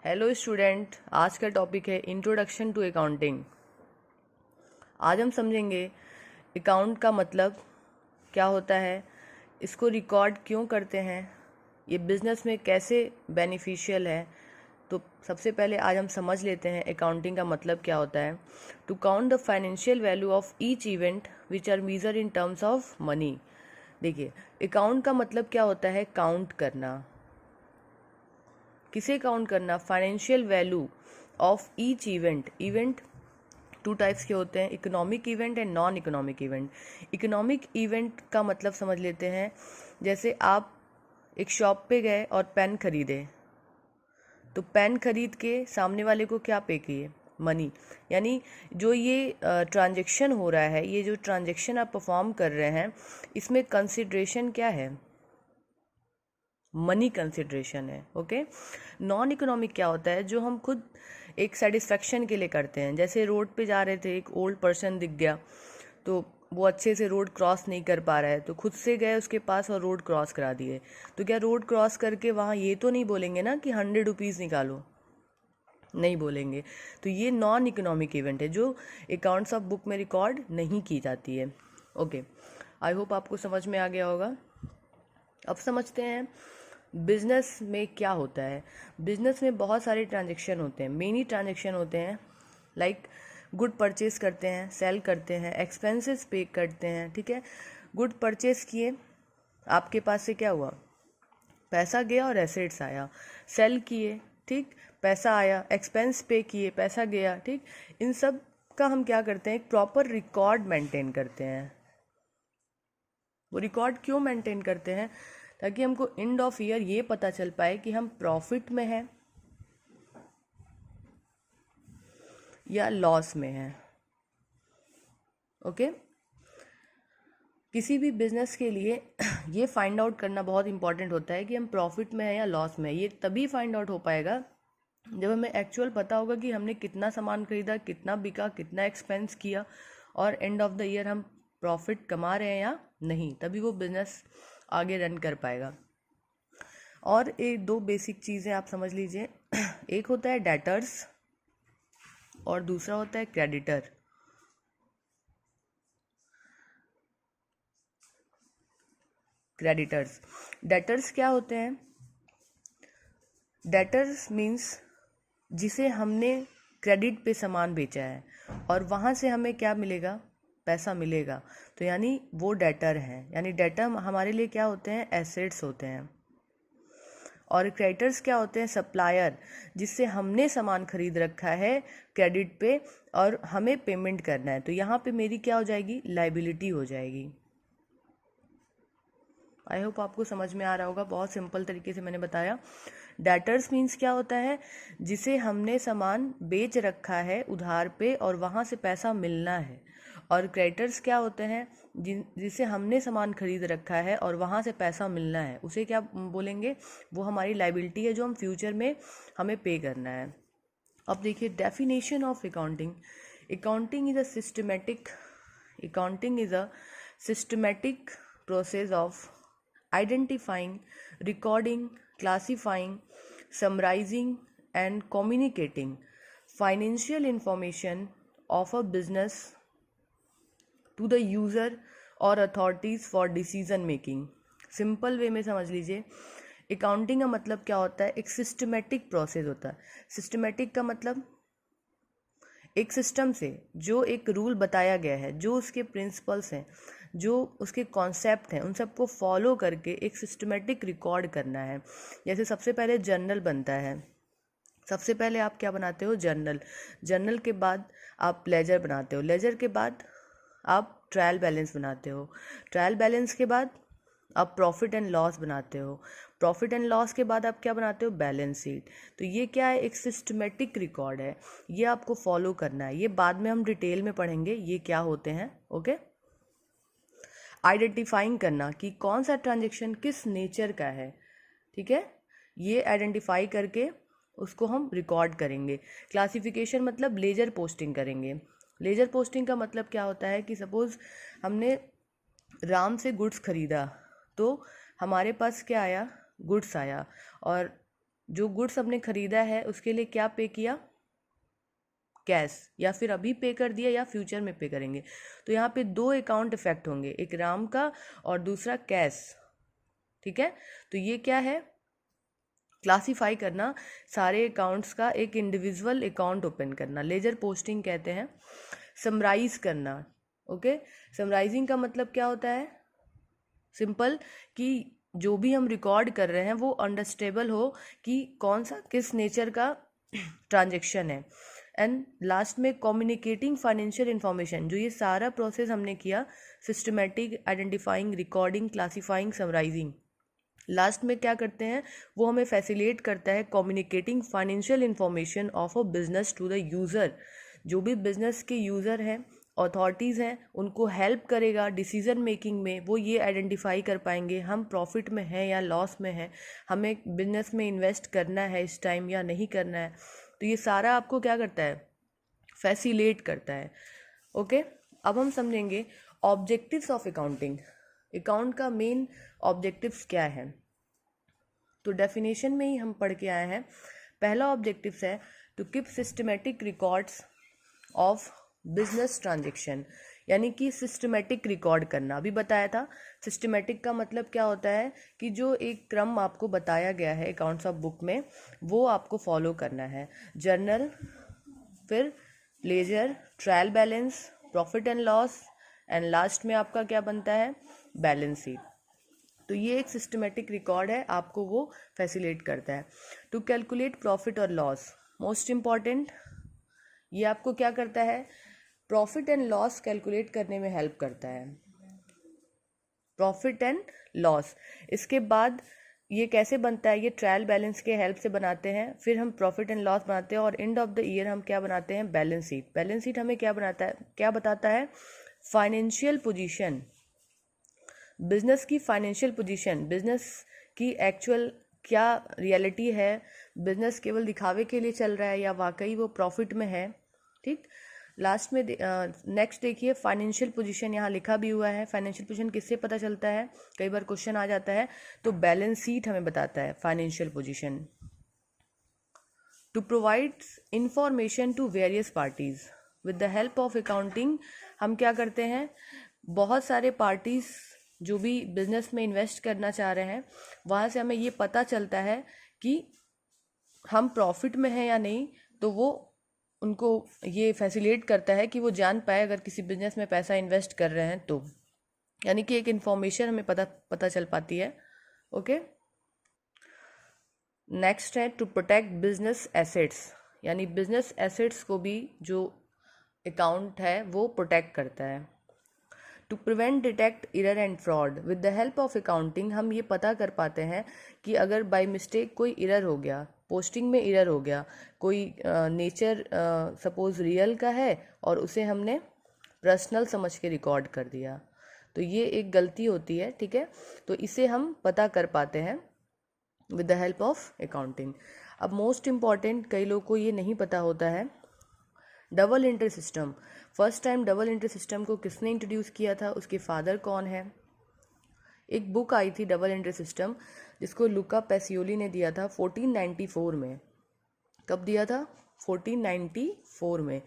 Hello student, आज का topic है इंट्रोडक्शन टू अकाउंटिंग। आज हम समझेंगे अकाउंट का मतलब क्या होता है, इसको रिकॉर्ड क्यों करते हैं, ये बिज़नेस में कैसे बेनिफिशियल है। तो सबसे पहले आज हम समझ लेते हैं अकाउंटिंग का मतलब क्या होता है। To count the financial value of each event which are measure in terms of money. देखिए, अकाउंट का मतलब क्या होता है, काउंट करना। किसे काउंट करना? Financial value of each event. Event two types के होते हैं, economic event and non economic event. Economic event का मतलब समझ लेते हैं, जैसे आप एक शॉप पे गए और पेन खरीदे, तो पेन खरीद के सामने वाले को क्या पे किए? मनी। यानी जो ये ट्रांजैक्शन हो रहा है, ये जो ट्रांजैक्शन आप परफॉर्म कर रहे हैं, इसमें कंसिड्रेशन क्या है? मनी कंसिड्रेशन है। ओके। नॉन इकोनॉमिक क्या होता है? जो हम खुद एक सेटिस्फेक्शन के लिए करते हैं। जैसे रोड पे जा रहे थे, एक ओल्ड पर्सन दिख गया, तो वो अच्छे से रोड क्रॉस नहीं कर पा रहा है, तो खुद से गए उसके पास और रोड क्रॉस करा दिए। तो क्या रोड क्रॉस करके वहाँ ये तो नहीं बोलेंगे ना कि 100 रुपीज़ निकालो? नहीं बोलेंगे। तो ये नॉन इकोनॉमिक इवेंट है जो अकाउंट्स ऑफ बुक में रिकॉर्ड नहीं की जाती है। ओके, आई होप आपको समझ में आ गया होगा। अब समझते हैं बिजनेस में क्या होता है। बिजनेस में बहुत सारे ट्रांजैक्शन होते हैं, मेनी ट्रांजैक्शन होते हैं। लाइक गुड परचेज करते हैं, सेल करते हैं, एक्सपेंसेस पे करते हैं। ठीक है, गुड परचेज किए, आपके पास से क्या हुआ? पैसा गया और एसेट्स आया। सेल किए, ठीक, पैसा आया, एक्सपेंस पे किए, पैसा गया। ठीक, इन सब का हम क्या करते हैं, एक प्रॉपर रिकॉर्ड मेंटेन करते हैं। वो रिकॉर्ड क्यों मेंटेन करते हैं? ताकि हमको एंड ऑफ ईयर ये पता चल पाए कि हम प्रॉफिट में हैं या लॉस में हैं। ओके। किसी भी बिजनेस के लिए ये फाइंड आउट करना बहुत इंपॉर्टेंट होता है कि हम प्रॉफिट में हैं या लॉस में हैं। ये तभी फाइंड आउट हो पाएगा जब हमें एक्चुअल पता होगा कि हमने कितना सामान खरीदा, कितना बिका, कितना एक्सपेंस किया, और एंड ऑफ द ईयर हम प्रॉफिट कमा रहे हैं या नहीं। तभी वो बिजनेस आगे रन कर पाएगा। और एक दो बेसिक चीज़ें आप समझ लीजिए। एक होता है डेटर्स और दूसरा होता है क्रेडिटर। क्रेडिटर्स, डेटर्स क्या होते हैं? डेटर्स मीन्स जिसे हमने क्रेडिट पे सामान बेचा है और वहाँ से हमें क्या मिलेगा? पैसा मिलेगा। तो यानी वो डेटर हैं। यानी डेटर हमारे लिए क्या होते हैं? एसेट्स होते हैं। और क्रेडिटर्स क्या होते हैं? सप्लायर, जिससे हमने सामान खरीद रखा है क्रेडिट पे और हमें पेमेंट करना है। तो यहाँ पे मेरी क्या हो जाएगी? लाइबिलिटी हो जाएगी। आई होप आपको समझ में आ रहा होगा, बहुत सिंपल तरीके से मैंने बताया। डेटर्स मीन्स क्या होता है? जिसे हमने सामान बेच रखा है उधार पे और वहाँ से पैसा मिलना है। और क्रेडिटर्स क्या होते हैं? जिसे हमने सामान खरीद रखा है और वहाँ से पैसा मिलना है, उसे क्या बोलेंगे? वो हमारी लाइबिलिटी है जो हम फ्यूचर में हमें पे करना है। अब देखिए definition of accounting. Accounting is a systematic process of identifying, recording, classifying, summarizing, and communicating financial information of a business to the user or authorities for decision making। Simple way में समझ लीजिए, अकाउंटिंग का मतलब क्या होता है? एक systematic process होता है। सिस्टमेटिक का मतलब एक सिस्टम से, जो एक रूल बताया गया है, जो उसके प्रिंसिपल्स हैं, जो उसके कॉन्सेप्ट हैं, उन सबको फॉलो करके एक सिस्टमेटिक रिकॉर्ड करना है। जैसे सबसे पहले जर्नल बनता है। सबसे पहले आप क्या बनाते हो? जर्नल। जर्नल के बाद आप लेजर बनाते हो। लेजर के बाद आप ट्रायल बैलेंस बनाते हो। ट्रायल बैलेंस के बाद आप प्रॉफिट एंड लॉस बनाते हो। प्रॉफिट एंड लॉस के बाद आप क्या बनाते हो? Balance sheet. तो ये क्या है? एक सिस्टमेटिक रिकॉर्ड है। ये आपको फॉलो करना है। ये बाद में हम डिटेल में पढ़ेंगे ये क्या होते हैं। ओके। आइडेंटिफाइंग करना कि कौन सा ट्रांजेक्शन किस नेचर का है। ठीक है, ये आइडेंटिफाई करके उसको हम रिकॉर्ड करेंगे। क्लासिफिकेशन मतलब लेजर पोस्टिंग करेंगे। लेजर पोस्टिंग का मतलब क्या होता है कि सपोज़ हमने राम से गुड्स खरीदा, तो हमारे पास क्या आया? गुड्स आया। और जो गुड्स हमने खरीदा है उसके लिए क्या पे किया, कैश, या फिर अभी पे कर दिया या फ्यूचर में पे करेंगे। तो यहाँ पे दो अकाउंट इफेक्ट होंगे, एक राम का और दूसरा कैश। ठीक है, तो ये क्या है, क्लासीफाई करना सारे अकाउंट्स का, एक इंडिविजुअल अकाउंट ओपन करना, लेजर पोस्टिंग कहते हैं। समराइज करना, ओके, समराइजिंग का मतलब क्या होता है, सिंपल, कि जो भी हम रिकॉर्ड कर रहे हैं वो अंडरस्टेबल हो कि कौन सा किस नेचर का ट्रांजेक्शन है। एंड लास्ट में कम्युनिकेटिंग फाइनेंशियल इन्फॉर्मेशन, जो ये सारा प्रोसेस हमने किया, systematic, identifying, recording, classifying, summarising, last में क्या करते हैं, वो हमें फैसिलिटेट करता है communicating financial information of a business to the user. जो भी बिजनेस के यूज़र हैं, अथॉरिटीज़ हैं, उनको हेल्प करेगा डिसीजन मेकिंग में। वो ये आइडेंटिफाई कर पाएंगे हम प्रॉफिट में हैं या लॉस में हैं, हमें बिजनेस में इन्वेस्ट करना है इस टाइम या नहीं करना है। तो ये सारा आपको क्या करता है, फैसिलिटेट करता है। ओके, अब हम समझेंगे ऑब्जेक्टिव्स ऑफ अकाउंटिंग। अकाउंट का मेन ऑब्जेक्टिव्स क्या है, तो डेफिनेशन में ही हम पढ़ के आए हैं। पहला ऑब्जेक्टिव्स है to keep systematic records of business transaction, यानी कि सिस्टमेटिक रिकॉर्ड करना। अभी बताया था सिस्टमेटिक का मतलब क्या होता है, कि जो एक क्रम आपको बताया गया है अकाउंट्स ऑफ बुक में, वो आपको फॉलो करना है। जर्नल, फिर ledger, trial balance, profit and loss, and last में आपका क्या बनता है, बैलेंस शीट। तो ये एक सिस्टमेटिक रिकॉर्ड है, आपको वो फैसिलिटेट करता है। टू कैलकुलेट प्रॉफिट और लॉस, मोस्ट इम्पॉर्टेंट, ये आपको क्या करता है, प्रॉफिट एंड लॉस कैलकुलेट करने में हेल्प करता है, प्रॉफिट एंड लॉस। इसके बाद ये कैसे बनता है, ये ट्रायल बैलेंस के हेल्प से बनाते हैं, फिर हम प्रॉफिट एंड लॉस बनाते हैं, और एंड ऑफ द ईयर हम क्या बनाते हैं, बैलेंस शीट। बैलेंस शीट हमें क्या बनाता है, क्या बताता है, फाइनेंशियल पोजीशन, बिजनेस की फाइनेंशियल पोजीशन, बिजनेस की एक्चुअल क्या रियलिटी है, बिजनेस केवल दिखावे के लिए चल रहा है या वाकई वो प्रॉफिट में है। ठीक, लास्ट में नेक्स्ट देखिए, फाइनेंशियल पोजीशन यहाँ लिखा भी हुआ है। फाइनेंशियल पोजीशन किससे पता चलता है, कई बार क्वेश्चन आ जाता है, तो बैलेंस शीट हमें बताता है financial position. To provide information to various parties with the help of accounting, हम क्या करते हैं, बहुत सारे पार्टीज जो भी बिजनेस में इन्वेस्ट करना चाह रहे हैं, वहाँ से हमें ये पता चलता है कि हम प्रॉफिट में हैं या नहीं। तो वो उनको ये फैसिलिटेट करता है कि वो जान पाए अगर किसी बिजनेस में पैसा इन्वेस्ट कर रहे हैं तो, यानी कि एक इन्फॉर्मेशन हमें पता चल पाती है। ओके, नेक्स्ट है टू प्रोटेक्ट बिजनेस एसेट्स, यानी बिजनेस एसेट्स को भी जो अकाउंट है वो प्रोटेक्ट करता है। To prevent, detect error and fraud, with the help of accounting हम ये पता कर पाते हैं कि अगर बाय मिस्टेक कोई एरर हो गया, पोस्टिंग में एरर हो गया, कोई नेचर सपोज रियल का है और उसे हमने पर्सनल समझ के रिकॉर्ड कर दिया, तो ये एक गलती होती है। ठीक है, तो इसे हम पता कर पाते हैं with the help of accounting. अब मोस्ट इम्पॉर्टेंट, कई लोगों को ये नहीं पता होता है, double entry system. First time double entry system को किसने इंट्रोड्यूस किया था, उसके फादर कौन है। एक बुक आई थी डबल एंट्री सिस्टम, जिसको लुका पैसियोली ने दिया था 1494 में। कब दिया था, 1494 में,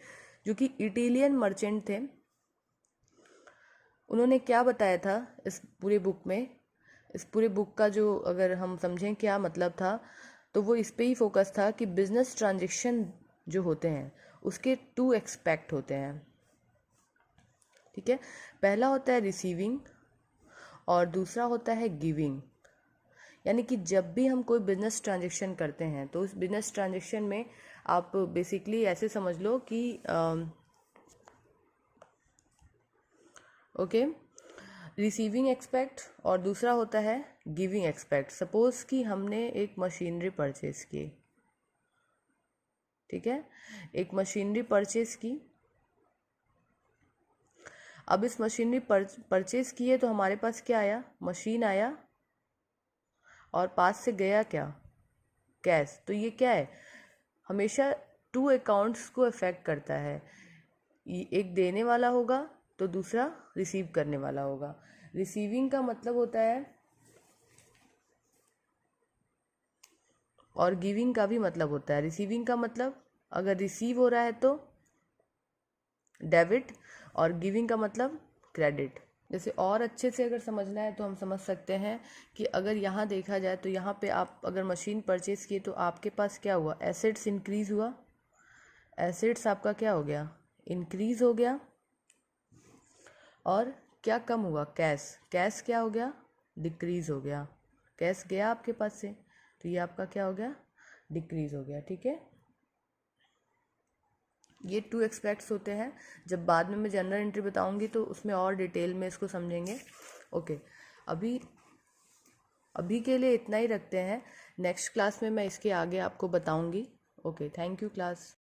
जो कि इटालियन मर्चेंट थे। उन्होंने क्या बताया था इस पूरे बुक में, इस पूरे बुक का जो अगर हम समझें क्या मतलब था, तो वो इस पे ही फोकस था कि बिजनेस ट्रांजैक्शन जो होते हैं उसके टू एक्सपेक्ट होते हैं। ठीक है, पहला होता है रिसीविंग और दूसरा होता है गिविंग। यानी कि जब भी हम कोई बिजनेस ट्रांजैक्शन करते हैं तो उस बिजनेस ट्रांजैक्शन में आप बेसिकली ऐसे समझ लो कि ओके, रिसीविंग एक्सपेक्ट और दूसरा होता है गिविंग एक्सपेक्ट। सपोज कि हमने एक मशीनरी परचेज की, ठीक है, एक मशीनरी परचेज की। अब इस मशीनरी परचेज की है तो हमारे पास क्या आया, मशीन आया, और पास से गया क्या, कैश। तो ये क्या है, हमेशा टू अकाउंट्स को अफेक्ट करता है, एक देने वाला होगा तो दूसरा रिसीव करने वाला होगा। रिसीविंग का मतलब होता है और गिविंग का भी मतलब होता है। रिसीविंग का मतलब अगर रिसीव हो रहा है तो डेबिट, और गिविंग का मतलब क्रेडिट। जैसे और अच्छे से अगर समझना है तो हम समझ सकते हैं कि अगर यहाँ देखा जाए तो यहाँ पे आप अगर मशीन परचेज किए तो आपके पास क्या हुआ, एसेट्स इंक्रीज हुआ, एसेट्स आपका क्या हो गया, इंक्रीज हो गया। और क्या कम हुआ, कैश, कैश क्या हो गया, डिक्रीज हो गया। कैश गया आपके पास से तो ये आपका क्या हो गया, डिक्रीज हो गया। ठीक है, ये 2 एस्पेक्ट्स होते हैं। जब बाद में मैं जनरल एंट्री बताऊंगी तो उसमें और डिटेल में इसको समझेंगे। ओके, अभी अभी के लिए इतना ही रखते हैं। नेक्स्ट क्लास में मैं इसके आगे आपको बताऊंगी। Okay, thank you class.